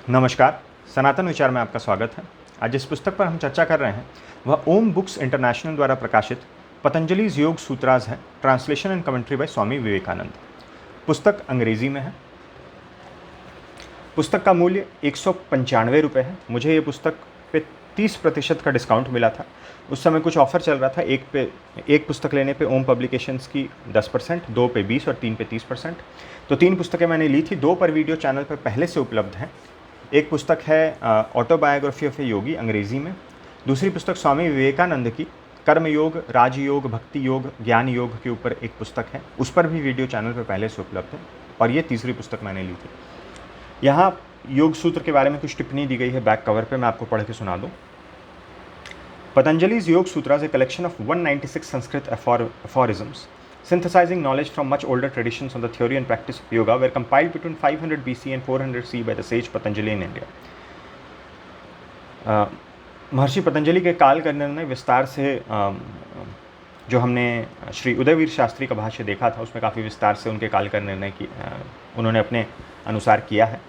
नमस्कार, सनातन विचार में आपका स्वागत है। आज जिस पुस्तक पर हम चर्चा कर रहे हैं वह ओम बुक्स इंटरनेशनल द्वारा प्रकाशित पतंजलि's योग सूत्रास है। Translation and commentary bye Swami Vivekananda. पुस्तक अंग्रेजी में है। पुस्तक का मूल्य 195 रुपये है। मुझे ये पुस्तक पे 30% का डिस्काउंट मिला था। उस समय कुछ ऑफर चल रहा था, एक पुस्तक लेने पे ओम पब्लिकेशंस की 10%, 2 पे 20 और 3 पे 30%। तो 3 पुस्तकें मैंने ली थी। 2 पर वीडियो चैनल पर पहले से उपलब्ध हैं। एक पुस्तक है ऑटोबायोग्राफी ऑफ ए योगी अंग्रेज़ी में। दूसरी पुस्तक स्वामी विवेकानंद की कर्म योग, राजयोग, भक्ति योग, ज्ञान योग के ऊपर एक पुस्तक है, उस पर भी वीडियो चैनल पर पहले से उपलब्ध है। और ये तीसरी पुस्तक मैंने ली थी। यहाँ योग सूत्र के बारे में कुछ टिप्पणी दी गई है बैक कवर पे, मैं आपको पढ़ के सुना दूँ। Patanjali's Yoga Sutras, a collection of 196 Sanskrit aphorisms, synthesizing knowledge from much older traditions on the theory and practice of yoga, were compiled between 500 BC and 400 CE by the sage Patanjali in India. महर्षि पतंजलि के काल करने ने विस्तार से जो हमने श्री उदयवीर शास्त्री का भाष्य देखा था, उसमें काफ़ी विस्तार से उनके काल का निर्णय की उन्होंने अपने अनुसार किया है।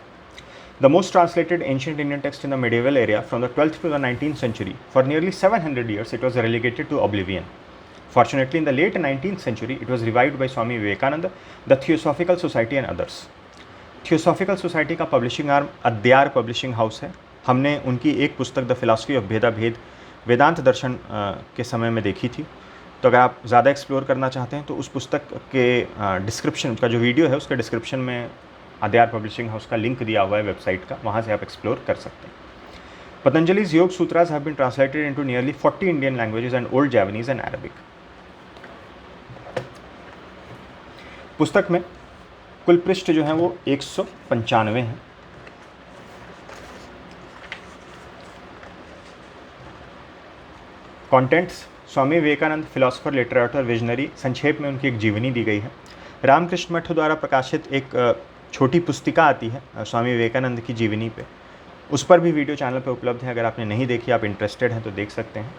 The most translated ancient Indian text in the medieval era from the 12th to the 19th century. For nearly 700 years, it was relegated to oblivion. Fortunately, in the late 19th century, it was revived by Swami Vivekananda, the Theosophical Society and others. Theosophical Society का publishing arm Adyar publishing house है। हमने उनकी एक पुस्तक the philosophy of भेदा भेद वेदांत दर्शन के समय में देखी थी। तो अगर आप ज़्यादा एक्सप्लोर करना चाहते हैं तो उस पुस्तक के डिस्क्रिप्शन का जो वीडियो है उसके डिस्क्रिप्शन में आद्यार पब्लिशिंग हाउस का लिंक दिया हुआ है वेबसाइट का, वहाँ से आप एक्सप्लोर कर सकते हैं। पतंजलि's yoga sutras have been translated into nearly 40 Indian languages and old Japanese and Arabic. पुस्तक में कुल पृष्ठ जो हैं वो 195 हैं। Contents: Swami Vivekananda philosopher, litterateur, visionary. संक्षेप में उनकी एक जीवनी दी गई है। रामकृष्ण मठ द्वारा प्रकाशित एक छोटी पुस्तिका आती है स्वामी विवेकानंद की जीवनी पे, उस पर भी वीडियो चैनल पे उपलब्ध है। अगर आपने नहीं देखी, आप इंटरेस्टेड हैं तो देख सकते हैं।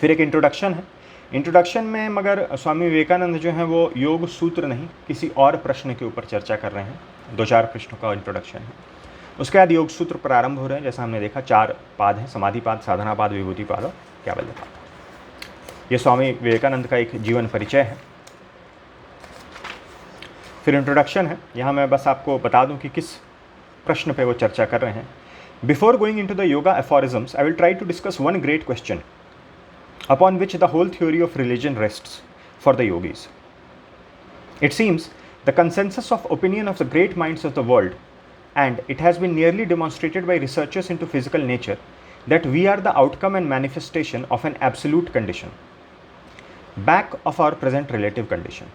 फिर एक इंट्रोडक्शन है। इंट्रोडक्शन में मगर स्वामी विवेकानंद जो हैं वो योग सूत्र नहीं, किसी और प्रश्न के ऊपर चर्चा कर रहे हैं। 2-4 प्रश्नों का इंट्रोडक्शन है। उसके बाद योग सूत्र प्रारंभ हो रहे हैं। जैसा हमने देखा 4 पाद हैं: समाधिपाद, साधनापाद, विभूतिपाद और कैवल्यपाद। ये स्वामी विवेकानंद का एक जीवन परिचय है। फिर इंट्रोडक्शन है। यहाँ मैं बस आपको बता दूं कि किस प्रश्न पे वो चर्चा कर रहे हैं। Before going into the yoga aphorisms, I will try to discuss one great question upon which the whole theory of religion rests for the yogis. It seems the consensus of opinion of the great minds of the world, and it has been nearly demonstrated by researchers into physical nature, that we are the outcome and manifestation of an absolute condition, back of our present relative condition,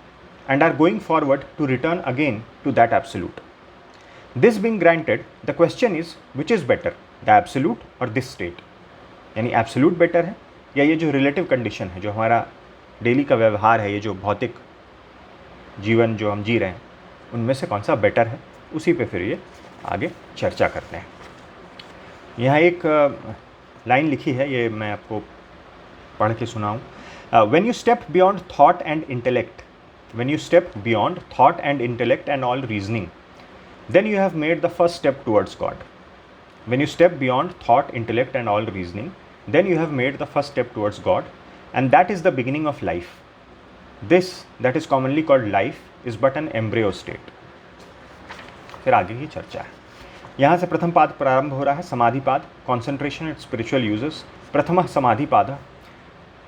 and are going forward to return again to that absolute. This being granted, the question is, which is better, the absolute or this state? यानी absolute better है या ये जो relative condition है, जो हमारा daily का व्यवहार है, ये जो भौतिक जीवन जो हम जी रहे हैं, उनमें से कौन सा बेटर है? उसी पे फिर ये आगे चर्चा करते हैं। यहाँ एक लाइन लिखी है, ये मैं आपको पढ़ के सुनाऊँ। When you step beyond thought and intellect, when you step beyond thought and intellect and all reasoning, then you have made the first step towards God. When you step beyond thought, intellect and all reasoning, then you have made the first step towards God, and that is the beginning of life. This that is commonly called life is but an embryo state. फिर आगे की चर्चा है। यहाँ से प्रथम पाद प्रारंभ हो रहा है। समाधिपाद, कॉन्सेंट्रेशन एंड स्पिरिचुअल यूजेस। प्रथम समाधिपाद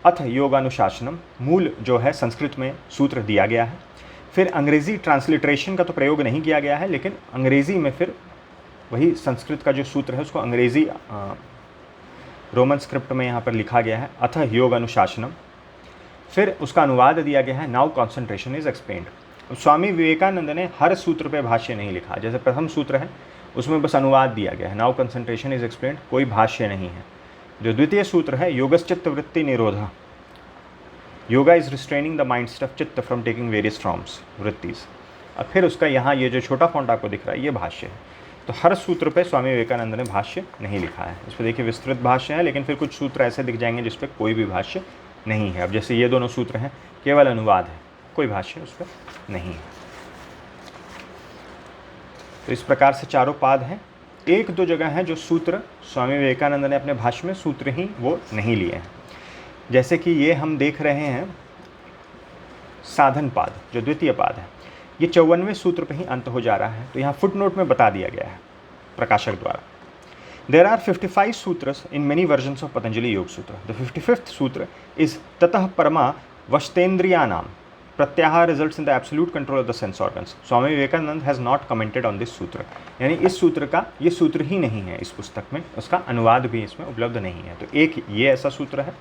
अथ योगानुशासनम, मूल जो है संस्कृत में सूत्र दिया गया है। फिर अंग्रेज़ी ट्रांसलिट्रेशन का तो प्रयोग नहीं किया गया है, लेकिन अंग्रेज़ी में फिर वही संस्कृत का जो सूत्र है उसको अंग्रेज़ी रोमन स्क्रिप्ट में यहाँ पर लिखा गया है, अथ योगानुशासनम। फिर उसका अनुवाद दिया गया है, now concentration is explained. Swami Vivekananda ने हर सूत्र पे भाष्य नहीं लिखा। जैसे प्रथम सूत्र है उसमें बस अनुवाद दिया गया है, नाउ कंसंट्रेशन इज एक्सप्लेन्ड, कोई भाष्य नहीं है। जो द्वितीय सूत्र है, योगश्चित्त वृत्ति निरोध, yoga is restraining the mind stuff चित्त फ्रॉम टेकिंग वेरियस फॉर्म्स वृत्तिज। अब फिर उसका यहाँ ये जो छोटा फॉन्ट आपको दिख रहा है ये भाष्य है। तो हर सूत्र पे स्वामी विवेकानंद ने भाष्य नहीं लिखा है। इस पर देखिए विस्तृत भाष्य है, लेकिन फिर कुछ सूत्र ऐसे दिख जाएंगे जिस पर कोई भी भाष्य नहीं है। अब जैसे ये दोनों सूत्र हैं केवल अनुवाद है, कोई भाष्य उस पर नहीं है। तो इस प्रकार से चारों पाद हैं। एक दो जगह हैं जो सूत्र स्वामी विवेकानंद ने अपने भाष्य में सूत्र ही वो नहीं लिए हैं। जैसे कि ये हम देख रहे हैं साधन पाद, जो द्वितीय पाद है, ये 54वें सूत्र पे ही अंत हो जा रहा है। तो यहाँ फुटनोट में बता दिया गया है प्रकाशक द्वारा। There are 55 sutras in many versions of Patanjali Yoga Sutra. The 55th sutra is Tatah Parama Vashtendriyanam. Pratyaha results in the absolute control of the sense organs. Swami Vivekanand has not commented on this sutra. यानी इस सूत्र का ये सूत्र ही नहीं है इस पुस्तक में, उसका अनुवाद भी इसमें उपलब्ध नहीं है। तो एक ये ऐसा सूत्र है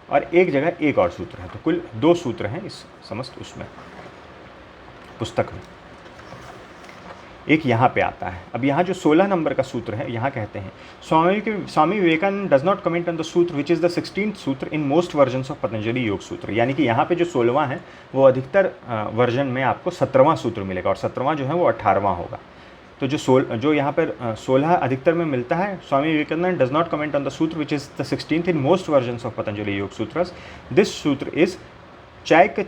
और एक जगह एक और सूत्र है। तो कुल 2 सूत्र हैं इस समस्त उसमें पुस्तक में। एक यहाँ पे आता है। अब यहाँ जो 16 नंबर का सूत्र है, यहाँ कहते हैं Swami Vivekananda does not comment on the sutra which is the 16th sutra in most versions of Patanjali yoga sutra. यानी कि यहाँ पे जो 16वां है वो अधिकतर वर्जन में आपको 17वां सूत्र मिलेगा और 17वां जो है वो 18वां होगा। तो जो यहाँ पर 16 अधिकतर में मिलता है, Swami Vivekananda does not comment on the sutra which is the 16th in most versions of Patanjali yoga sutras. This sutra is चैक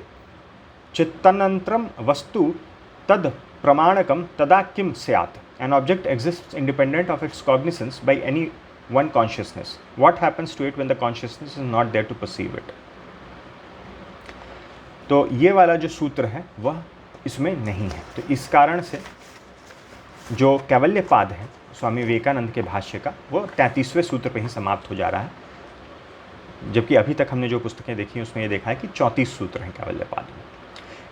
चित्तनंतरम वस्तु तद प्रमाणकम तदा किम स्यात्। An object exists independent of its cognizance by any one consciousness. What happens to it when the consciousness is not there to perceive it? तो ये वाला जो सूत्र है वह इसमें नहीं है। तो इस कारण से जो कैवल्य पाद है स्वामी विवेकानंद के भाष्य का, वो 33वें सूत्र पे ही समाप्त हो जा रहा है, जबकि अभी तक हमने जो पुस्तकें देखी उसमें ये देखा है कि 34 सूत्र हैं कैवल्य पाद में।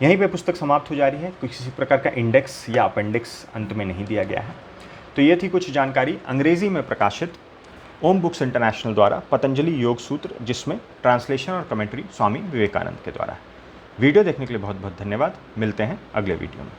यहीं पे पुस्तक समाप्त हो जा रही है। किसी प्रकार का इंडेक्स या अपेंडिक्स अंत में नहीं दिया गया है। तो ये थी कुछ जानकारी अंग्रेज़ी में प्रकाशित ओम बुक्स इंटरनेशनल द्वारा पतंजलि योग सूत्र, जिसमें ट्रांसलेशन और कमेंट्री स्वामी विवेकानंद के द्वारा है। वीडियो देखने के लिए बहुत बहुत धन्यवाद। मिलते हैं अगले वीडियो में।